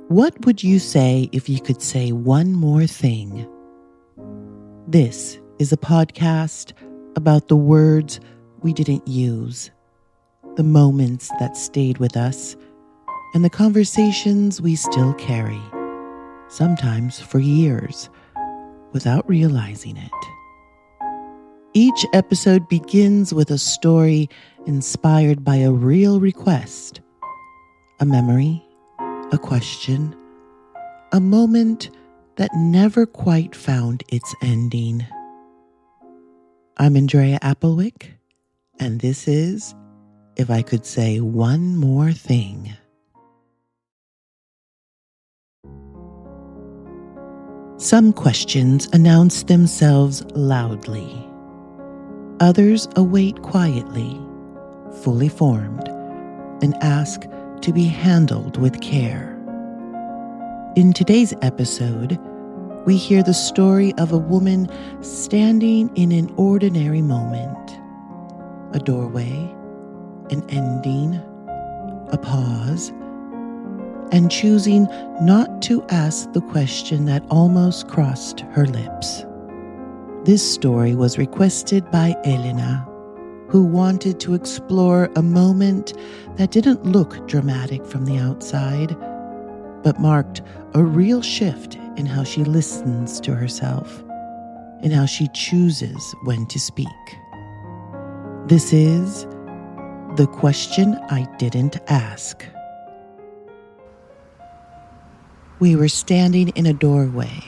What would you say if you could say one more thing? This is a podcast about the words we didn't use, the moments that stayed with us, and the conversations we still carry, sometimes for years, without realizing it. Each episode begins with a story inspired by a real request, a memory, a question, a moment that never quite found its ending. I'm Andrea Applewick, and this is If I Could Say One More Thing. Some questions announce themselves loudly. Others await quietly, fully formed, and ask to be handled with care. In today's episode, we hear the story of a woman standing in an ordinary moment. A doorway, an ending, a pause, and choosing not to ask the question that almost crossed her lips. This story was requested by Elena, who wanted to explore a moment that didn't look dramatic from the outside, but marked a real shift in how she listens to herself and how she chooses when to speak. This is The Question I Didn't Ask. We were standing in a doorway,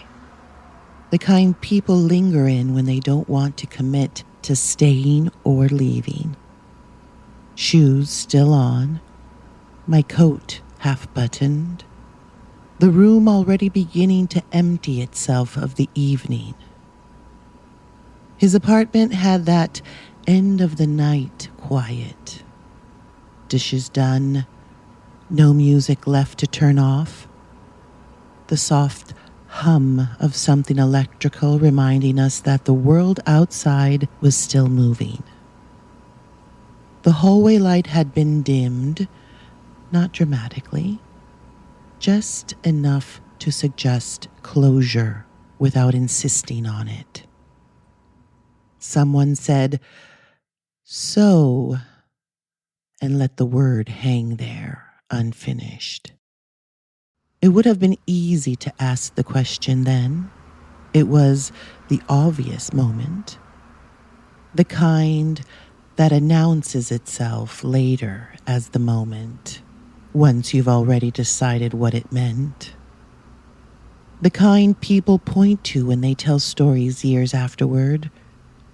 the kind people linger in when they don't want to commit to staying or leaving. Shoes still on, my coat half buttoned, the room already beginning to empty itself of the evening. His apartment had that end of the night quiet. Dishes done, no music left to turn off. The soft hum of something electrical reminding us that the world outside was still moving. The hallway light had been dimmed, not dramatically, just enough to suggest closure without insisting on it. Someone said, "So," and let the word hang there, unfinished. It would have been easy to ask the question then. It was the obvious moment, the kind that announces itself later as the moment, once you've already decided what it meant. The kind people point to when they tell stories years afterward,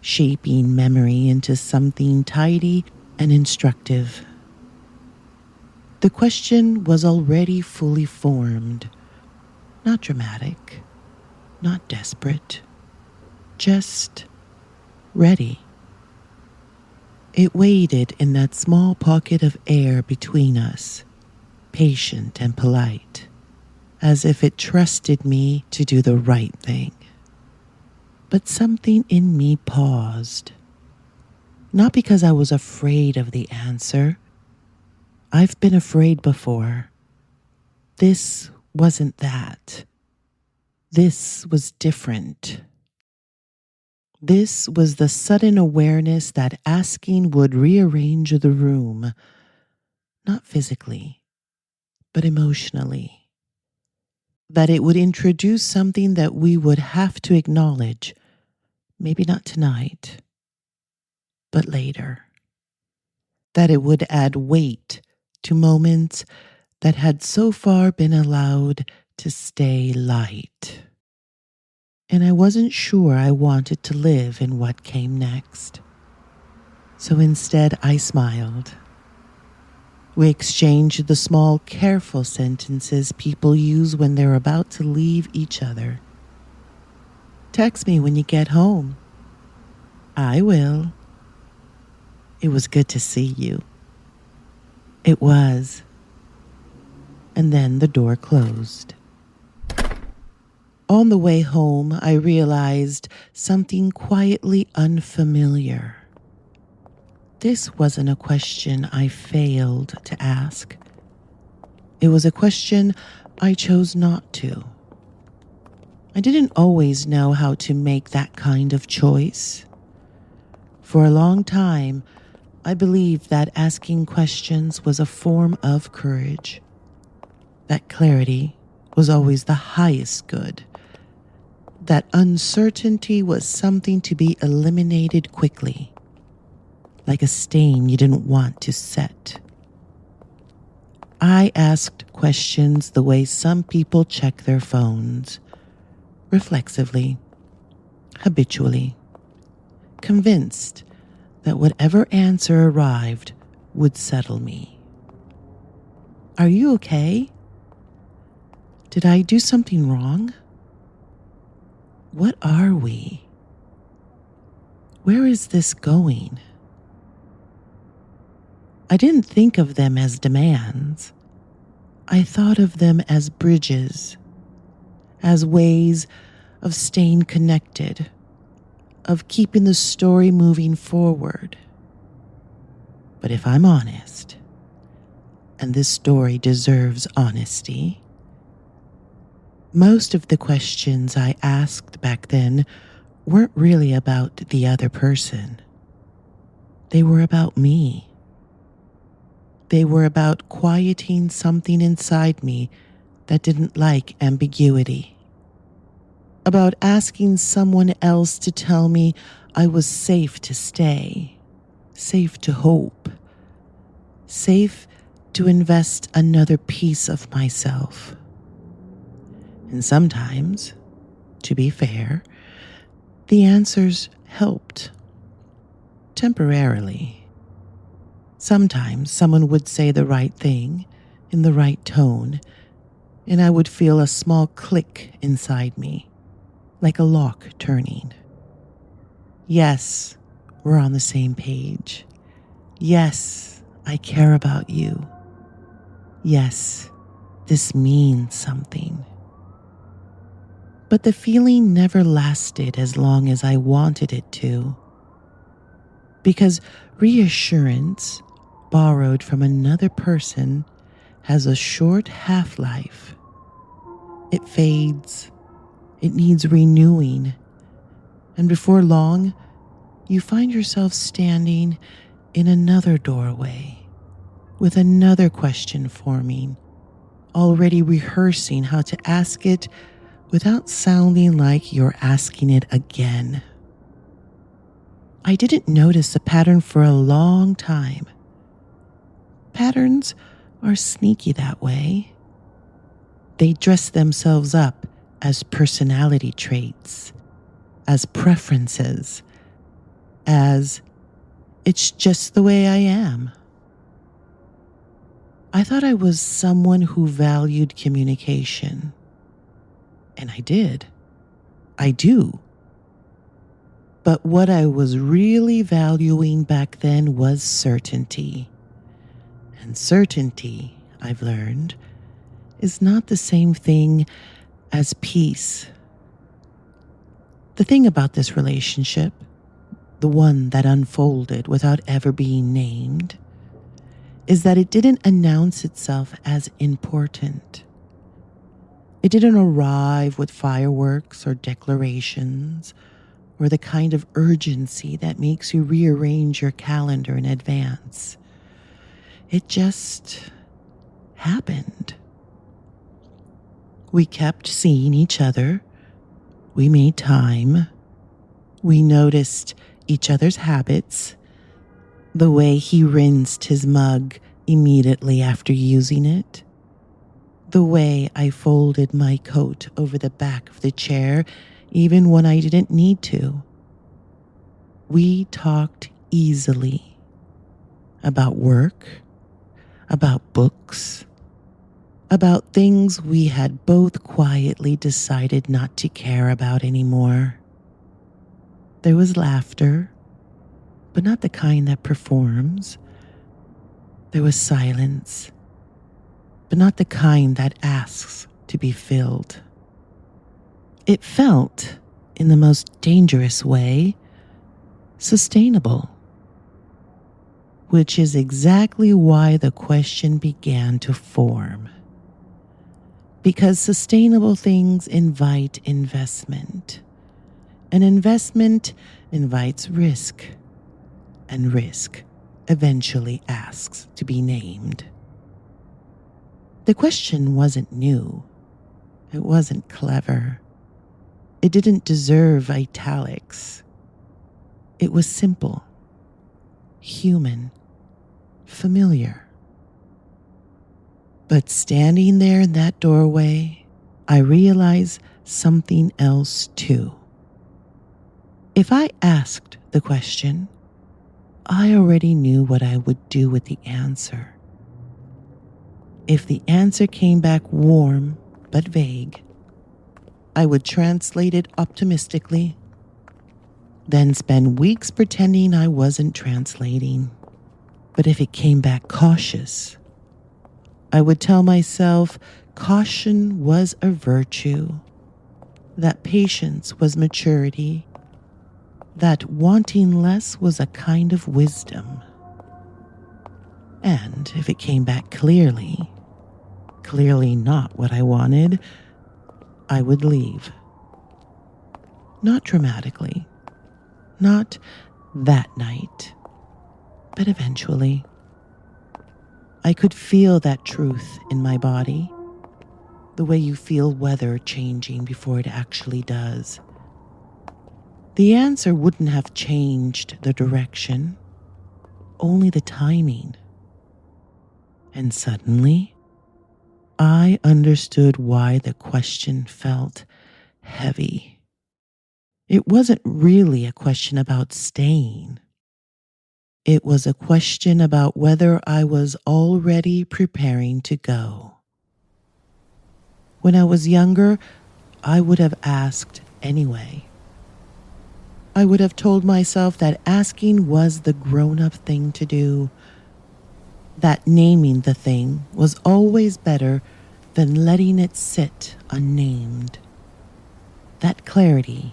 shaping memory into something tidy and instructive. The question was already fully formed, not dramatic, not desperate, just ready. It waited in that small pocket of air between us, patient and polite, as if it trusted me to do the right thing. But something in me paused, not because I was afraid of the answer. I've been afraid before. This wasn't that. This was different. This was the sudden awareness that asking would rearrange the room, not physically, but emotionally. That it would introduce something that we would have to acknowledge, maybe not tonight, but later. That it would add weight to moments that had so far been allowed to stay light. And I wasn't sure I wanted to live in what came next. So instead, I smiled. We exchanged the small, careful sentences people use when they're about to leave each other. "Text me when you get home." "I will." "It was good to see you." It was. And then the door closed. On the way home, I realized something quietly unfamiliar. This wasn't a question I failed to ask. It was a question I chose not to. I didn't always know how to make that kind of choice. For a long time, I believed that asking questions was a form of courage, that clarity was always the highest good, that uncertainty was something to be eliminated quickly, like a stain you didn't want to set. I asked questions the way some people check their phones, reflexively, habitually, convinced that whatever answer arrived would settle me. Are you okay? Did I do something wrong? What are we? Where is this going? I didn't think of them as demands. I thought of them as bridges, as ways of staying connected, of keeping the story moving forward. But if I'm honest, and this story deserves honesty, most of the questions I asked back then weren't really about the other person. They were about me. They were about quieting something inside me that didn't like ambiguity. About asking someone else to tell me I was safe to stay, safe to hope, safe to invest another piece of myself. And sometimes, to be fair, the answers helped. Temporarily. Sometimes someone would say the right thing in the right tone, and I would feel a small click inside me, like a lock turning. Yes, we're on the same page. Yes, I care about you. Yes, this means something. But the feeling never lasted as long as I wanted it to. Because reassurance, borrowed from another person, has a short half-life. It fades. It needs renewing. And before long, you find yourself standing in another doorway with another question forming, already rehearsing how to ask it without sounding like you're asking it again. I didn't notice a pattern for a long time. Patterns are sneaky that way. They dress themselves up as personality traits, as preferences, as it's just the way I am. I thought I was someone who valued communication. And I did. I do. But what I was really valuing back then was certainty. And certainty, I've learned, is not the same thing as peace. The thing about this relationship, the one that unfolded without ever being named, is that it didn't announce itself as important. It didn't arrive with fireworks or declarations or the kind of urgency that makes you rearrange your calendar in advance. It just happened. We kept seeing each other. We made time. We noticed each other's habits, the way he rinsed his mug immediately after using it, the way I folded my coat over the back of the chair even when I didn't need to. We talked easily about work, about books, about things we had both quietly decided not to care about anymore. There was laughter, but not the kind that performs. There was silence, but not the kind that asks to be filled. It felt, in the most dangerous way, sustainable. Which is exactly why the question began to form. Because sustainable things invite investment, and investment invites risk, and risk eventually asks to be named. The question wasn't new. It wasn't clever. It didn't deserve italics. It was simple, human, familiar. But standing there in that doorway, I realized something else too. If I asked the question, I already knew what I would do with the answer. If the answer came back warm but vague, I would translate it optimistically, then spend weeks pretending I wasn't translating. But if it came back cautious, I would tell myself caution was a virtue, that patience was maturity, that wanting less was a kind of wisdom. And if it came back clearly not what I wanted, I would leave. Not dramatically, not that night, but eventually. I could feel that truth in my body, the way you feel weather changing before it actually does. The answer wouldn't have changed the direction, only the timing. And suddenly, I understood why the question felt heavy. It wasn't really a question about staying. It was a question about whether I was already preparing to go. When I was younger, I would have asked anyway. I would have told myself that asking was the grown-up thing to do, that naming the thing was always better than letting it sit unnamed. That clarity,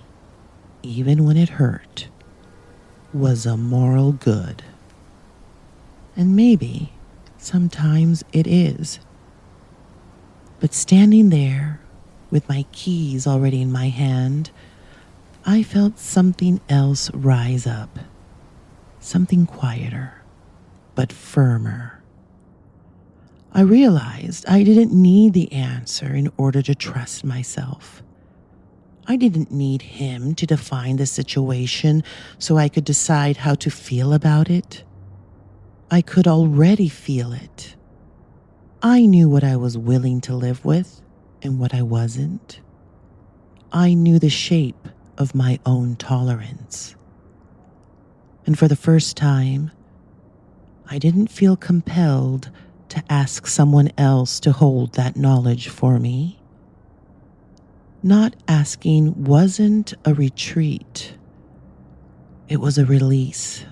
even when it hurt, was a moral good. And maybe sometimes it is. But standing there with my keys already in my hand, I felt something else rise up, something quieter, but firmer. I realized I didn't need the answer in order to trust myself. I didn't need him to define the situation so I could decide how to feel about it. I could already feel it. I knew what I was willing to live with and what I wasn't. I knew the shape of my own tolerance. And for the first time, I didn't feel compelled to ask someone else to hold that knowledge for me. Not asking wasn't a retreat. It was a release.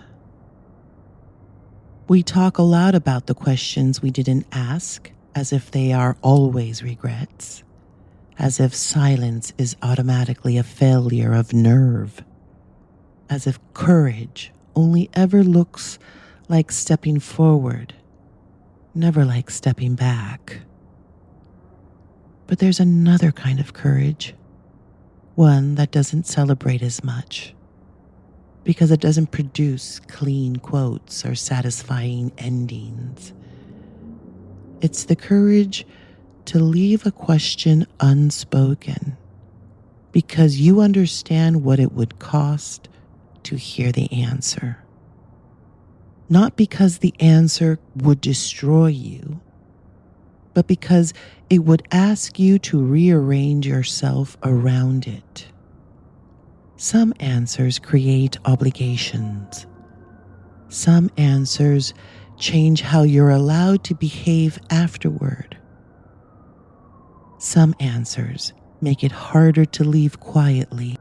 We talk a lot about the questions we didn't ask as if they are always regrets, as if silence is automatically a failure of nerve, as if courage only ever looks like stepping forward, never like stepping back. But there's another kind of courage, one that doesn't celebrate as much, because it doesn't produce clean quotes or satisfying endings. It's the courage to leave a question unspoken because you understand what it would cost to hear the answer. Not because the answer would destroy you, but because it would ask you to rearrange yourself around it. Some answers create obligations. Some answers change how you're allowed to behave afterward. Some answers make it harder to leave quietly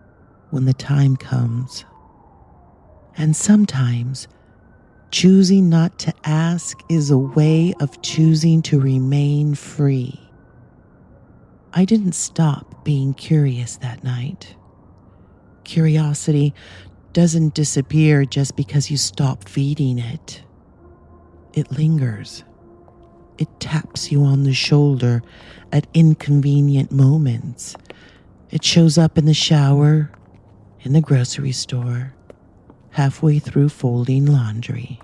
when the time comes. And sometimes choosing not to ask is a way of choosing to remain free. I didn't stop being curious that night. Curiosity doesn't disappear just because you stop feeding it. It lingers. It taps you on the shoulder at inconvenient moments. It shows up in the shower, in the grocery store, halfway through folding laundry.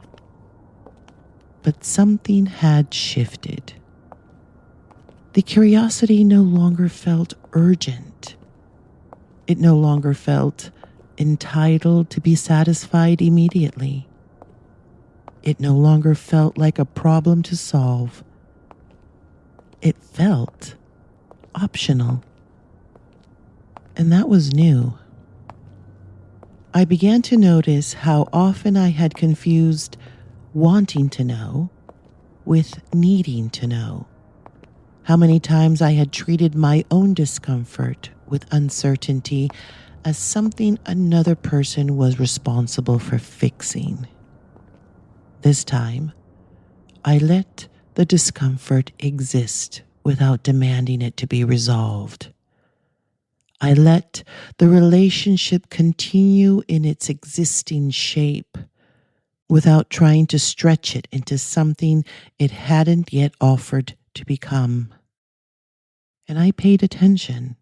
But something had shifted. The curiosity no longer felt urgent. It no longer felt entitled to be satisfied immediately. It no longer felt like a problem to solve. It felt optional. And that was new. I began to notice how often I had confused wanting to know with needing to know. How many times I had treated my own discomfort with uncertainty as something another person was responsible for fixing. This time, I let the discomfort exist without demanding it to be resolved. I let the relationship continue in its existing shape without trying to stretch it into something it hadn't yet offered to become. And I paid attention,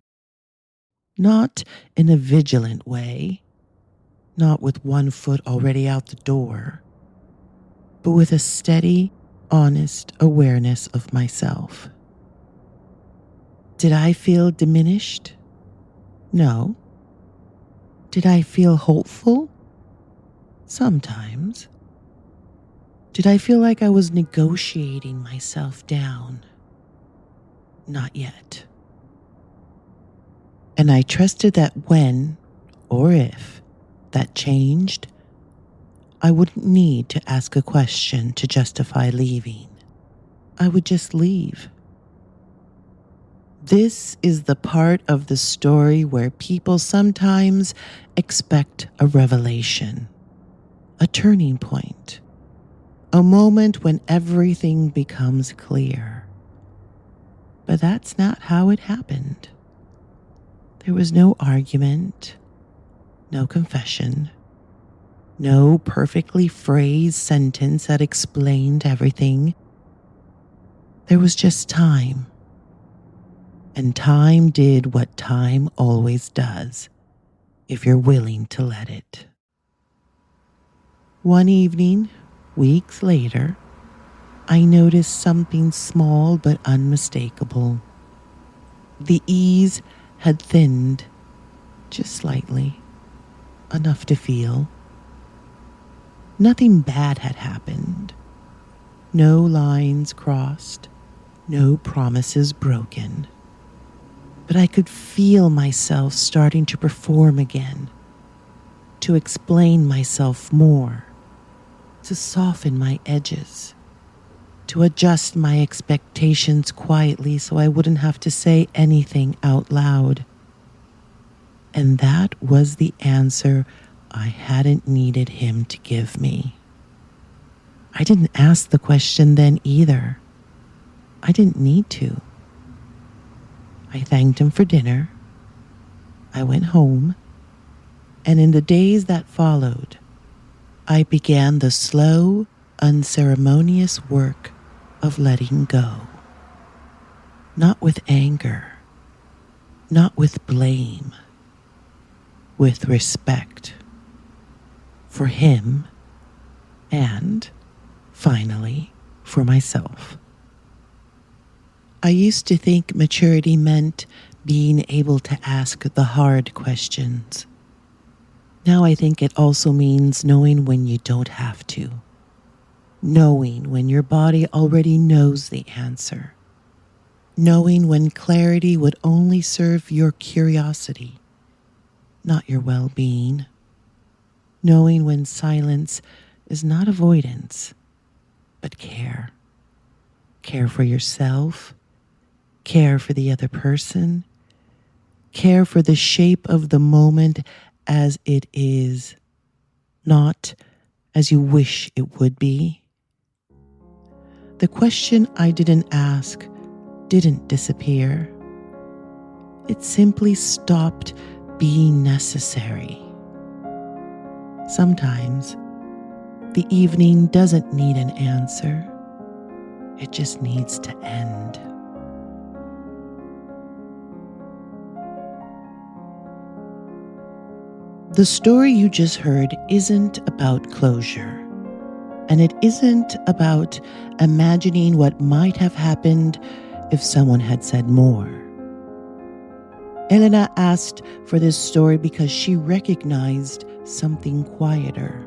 not in a vigilant way, not with one foot already out the door, but with a steady, honest awareness of myself. Did I feel diminished? No. Did I feel hopeful? Sometimes. Did I feel like I was negotiating myself down? Not yet. And I trusted that when, or if, that changed, I wouldn't need to ask a question to justify leaving. I would just leave. This is the part of the story where people sometimes expect a revelation, a turning point, a moment when everything becomes clear. But that's not how it happened. There was no argument, no confession, no perfectly phrased sentence that explained everything. There was just time. And time did what time always does, if you're willing to let it. One evening, weeks later, I noticed something small but unmistakable. The ease had thinned, just slightly, enough to feel. Nothing bad had happened. No lines crossed, no promises broken. But I could feel myself starting to perform again, to explain myself more, to soften my edges, to adjust my expectations quietly so I wouldn't have to say anything out loud. And that was the answer I hadn't needed him to give me. I didn't ask the question then either. I didn't need to. I thanked him for dinner. I went home, and in the days that followed, I began the slow, unceremonious work of letting go. Not with anger, not with blame, with respect for him and, finally, for myself. I used to think maturity meant being able to ask the hard questions. Now I think it also means knowing when you don't have to. Knowing when your body already knows the answer. Knowing when clarity would only serve your curiosity, not your well-being. Knowing when silence is not avoidance, but care. Care for yourself, care for the other person, care for the shape of the moment as it is, not as you wish it would be. The question I didn't ask didn't disappear. It simply stopped being necessary. Sometimes the evening doesn't need an answer. It just needs to end. The story you just heard isn't about closure, and it isn't about imagining what might have happened if someone had said more. Elena asked for this story because she recognized something quieter,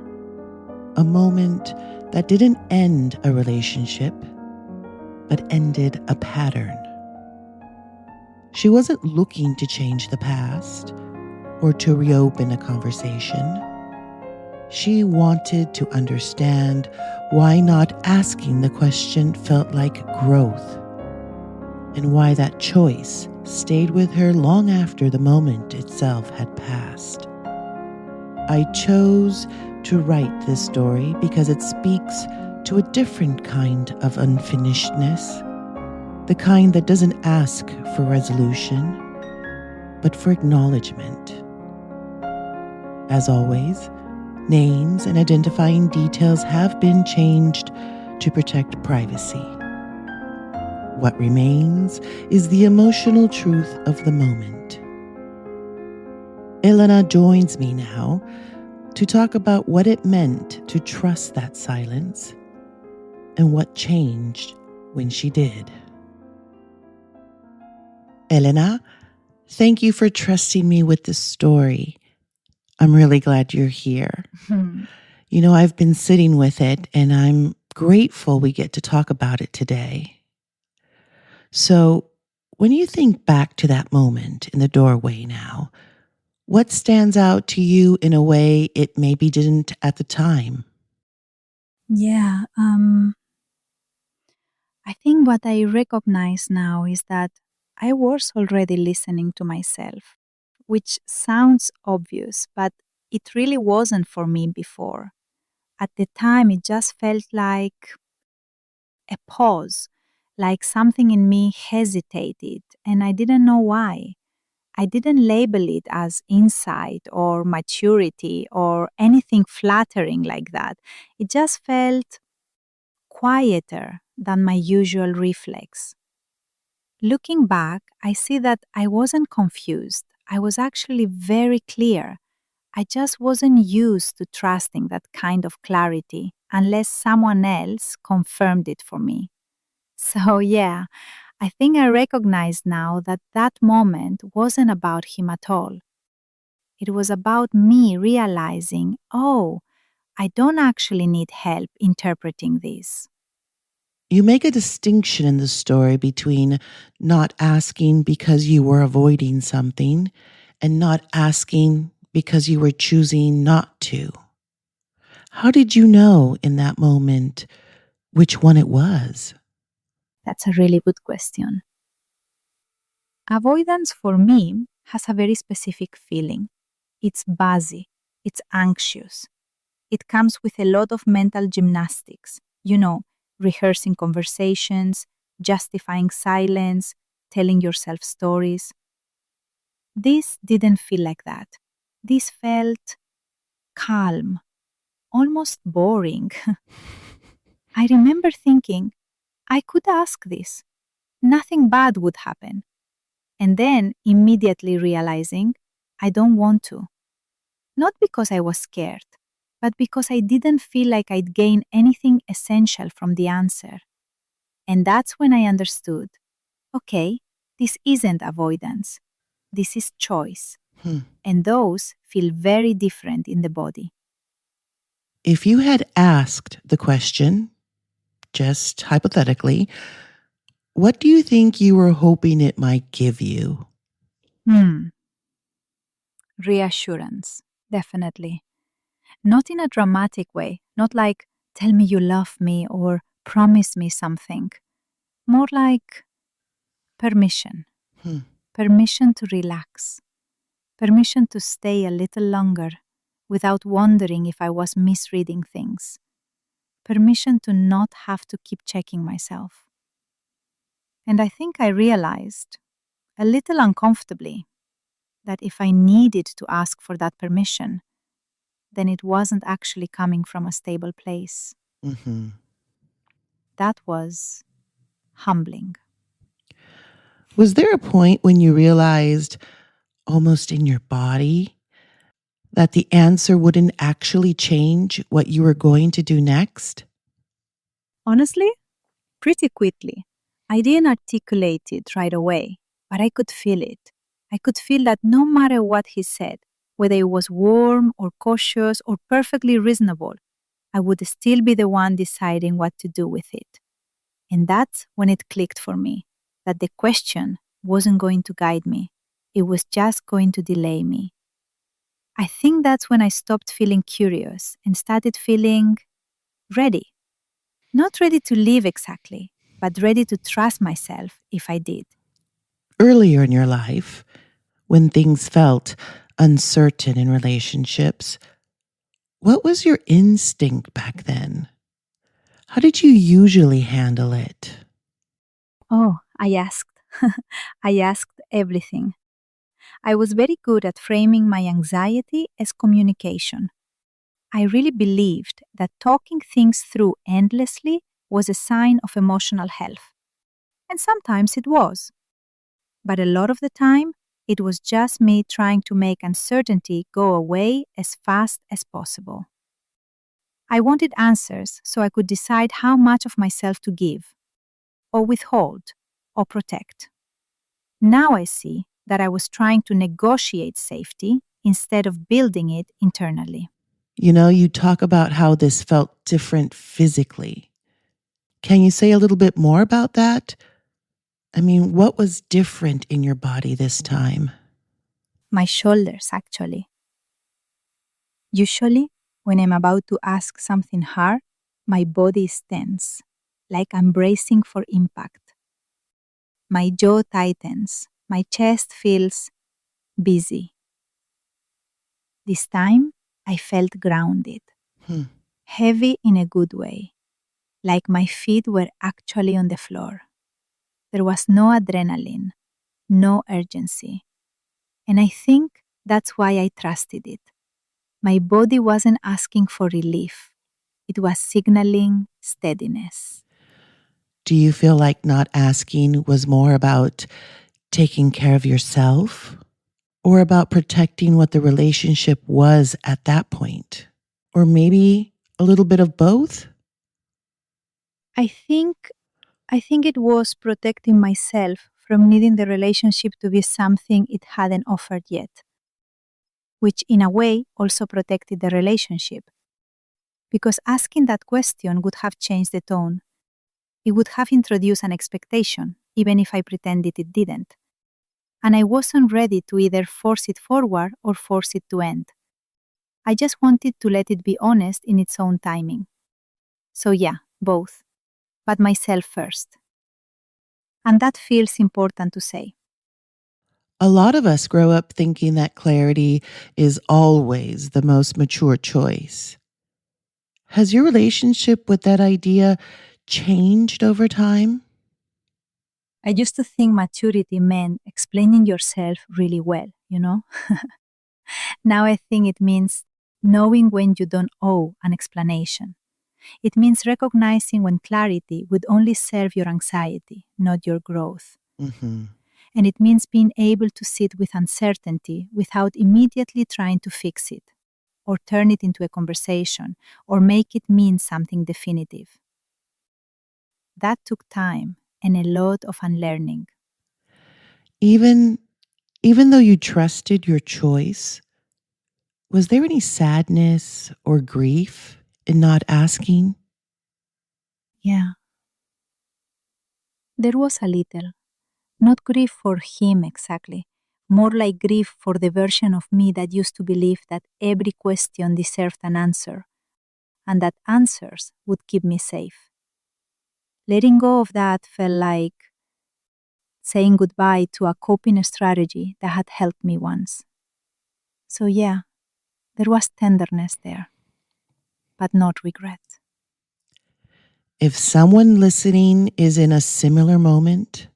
a moment that didn't end a relationship, but ended a pattern. She wasn't looking to change the past or to reopen a conversation. She wanted to understand why not asking the question felt like growth, and why that choice stayed with her long after the moment itself had passed. I chose to write this story because it speaks to a different kind of unfinishedness, the kind that doesn't ask for resolution, but for acknowledgement. As always, names and identifying details have been changed to protect privacy. What remains is the emotional truth of the moment. Elena joins me now to talk about what it meant to trust that silence and what changed when she did. Elena, thank you for trusting me with this story. I'm really glad you're here. You know, I've been sitting with it, and I'm grateful we get to talk about it today. So, when you think back to that moment in the doorway now, what stands out to you in a way it maybe didn't at the time? Yeah, I think what I recognize now is that I was already listening to myself, which sounds obvious, but it really wasn't for me before. At the time, it just felt like a pause, like something in me hesitated, and I didn't know why. I didn't label it as insight or maturity or anything flattering like that. It just felt quieter than my usual reflex. Looking back, I see that I wasn't confused. I was actually very clear. I just wasn't used to trusting that kind of clarity unless someone else confirmed it for me. So, yeah, I think I recognize now that that moment wasn't about him at all. It was about me realizing, oh, I don't actually need help interpreting this. You make a distinction in the story between not asking because you were avoiding something and not asking because you were choosing not to. How did you know in that moment which one it was? That's a really good question. Avoidance for me has a very specific feeling. It's buzzy, it's anxious. It comes with a lot of mental gymnastics, rehearsing conversations, justifying silence, telling yourself stories. This didn't feel like that. This felt calm, almost boring. I remember thinking, I could ask this. Nothing bad would happen. And then immediately realizing, I don't want to. Not because I was scared, but because I didn't feel like I'd gain anything essential from the answer. And that's when I understood, okay, this isn't avoidance. This is choice. Hmm. And those feel very different in the body. If you had asked the question, just hypothetically, what do you think you were hoping it might give you? Reassurance, definitely. Not in a dramatic way, not like, tell me you love me or promise me something. More like permission. Hmm. Permission to relax. Permission to stay a little longer without wondering if I was misreading things. Permission to not have to keep checking myself. And I think I realized, a little uncomfortably, that if I needed to ask for that permission, then it wasn't actually coming from a stable place. Mm-hmm. That was humbling. Was there a point when you realized, almost in your body, that the answer wouldn't actually change what you were going to do next? Honestly, pretty quickly. I didn't articulate it right away, but I could feel it. I could feel that no matter what he said, whether it was warm or cautious or perfectly reasonable, I would still be the one deciding what to do with it. And that's when it clicked for me that the question wasn't going to guide me, it was just going to delay me. I think that's when I stopped feeling curious and started feeling ready. Not ready to live exactly, but ready to trust myself if I did. Earlier in your life, when things felt uncertain in relationships, what was your instinct back then? How did you usually handle it? Oh, I asked. I asked everything. I was very good at framing my anxiety as communication. I really believed that talking things through endlessly was a sign of emotional health. And sometimes it was. But a lot of the time, it was just me trying to make uncertainty go away as fast as possible. I wanted answers so I could decide how much of myself to give, or withhold, or protect. Now I see that I was trying to negotiate safety instead of building it internally. You talk about how this felt different physically. Can you say a little bit more about that? I mean, what was different in your body this time? My shoulders, actually. Usually, when I'm about to ask something hard, my body is tense, like I'm bracing for impact. My jaw tightens, my chest feels busy. This time, I felt grounded, Hmm. heavy in a good way, like my feet were actually on the floor. There was no adrenaline, no urgency. And I think that's why I trusted it. My body wasn't asking for relief, it was signaling steadiness. Do you feel like not asking was more about taking care of yourself or about protecting what the relationship was at that point? Or maybe a little bit of both? I think I think it was protecting myself from needing the relationship to be something it hadn't offered yet, which in a way also protected the relationship. Because asking that question would have changed the tone. It would have introduced an expectation, even if I pretended it didn't. And I wasn't ready to either force it forward or force it to end. I just wanted to let it be honest in its own timing. So, yeah, both, but myself first. And that feels important to say. A lot of us grow up thinking that clarity is always the most mature choice. Has your relationship with that idea changed over time? I used to think maturity meant explaining yourself really well, you know? Now I think it means knowing when you don't owe an explanation. It means recognizing when clarity would only serve your anxiety, not your growth. Mm-hmm. And it means being able to sit with uncertainty without immediately trying to fix it, or turn it into a conversation, or make it mean something definitive. That took time and a lot of unlearning. Even even though you trusted your choice, was there any sadness or grief in not asking? Yeah, there was a little. Not grief for him exactly, more like grief for the version of me that used to believe that every question deserved an answer, and that answers would keep me safe. Letting go of that felt like saying goodbye to a coping strategy that had helped me once. So, yeah, there was tenderness there, but not regret. If someone listening is in a similar moment,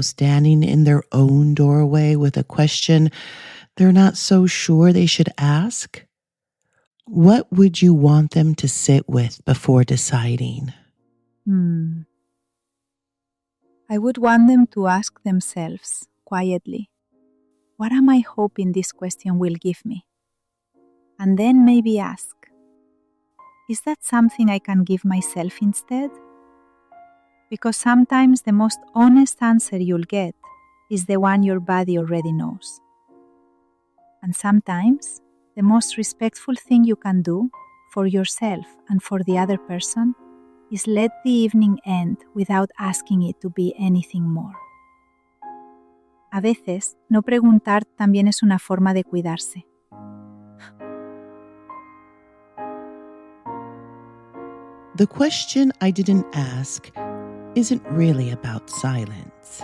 standing in their own doorway with a question they're not so sure they should ask, what would you want them to sit with before deciding? Hmm. I would want them to ask themselves quietly, what am I hoping this question will give me? And then maybe ask, is that something I can give myself instead? Because sometimes the most honest answer you'll get is the one your body already knows. And sometimes the most respectful thing you can do for yourself and for the other person is let the evening end without asking it to be anything more. A veces, no preguntar también es una forma de cuidarse. The question I didn't ask isn't really about silence.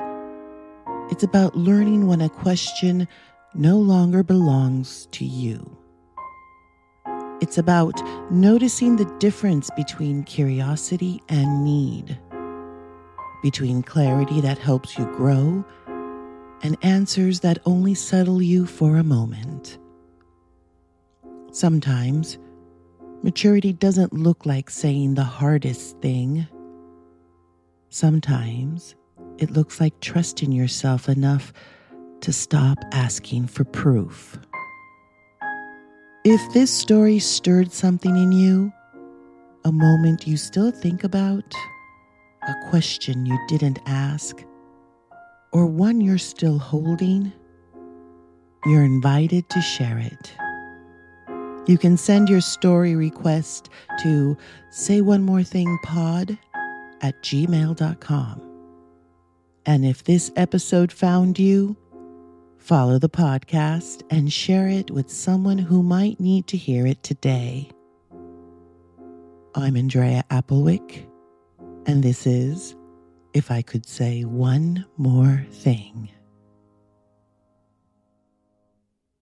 It's about learning when a question no longer belongs to you. It's about noticing the difference between curiosity and need, between clarity that helps you grow and answers that only settle you for a moment. Sometimes, maturity doesn't look like saying the hardest thing. Sometimes, it looks like trusting yourself enough to stop asking for proof. If this story stirred something in you, a moment you still think about, a question you didn't ask, or one you're still holding, you're invited to share it. You can send your story request to sayonemorethingpod@gmail.com. And if this episode found you, follow the podcast and share it with someone who might need to hear it today. I'm Andrea Applewick, and this is If I Could Say One More Thing.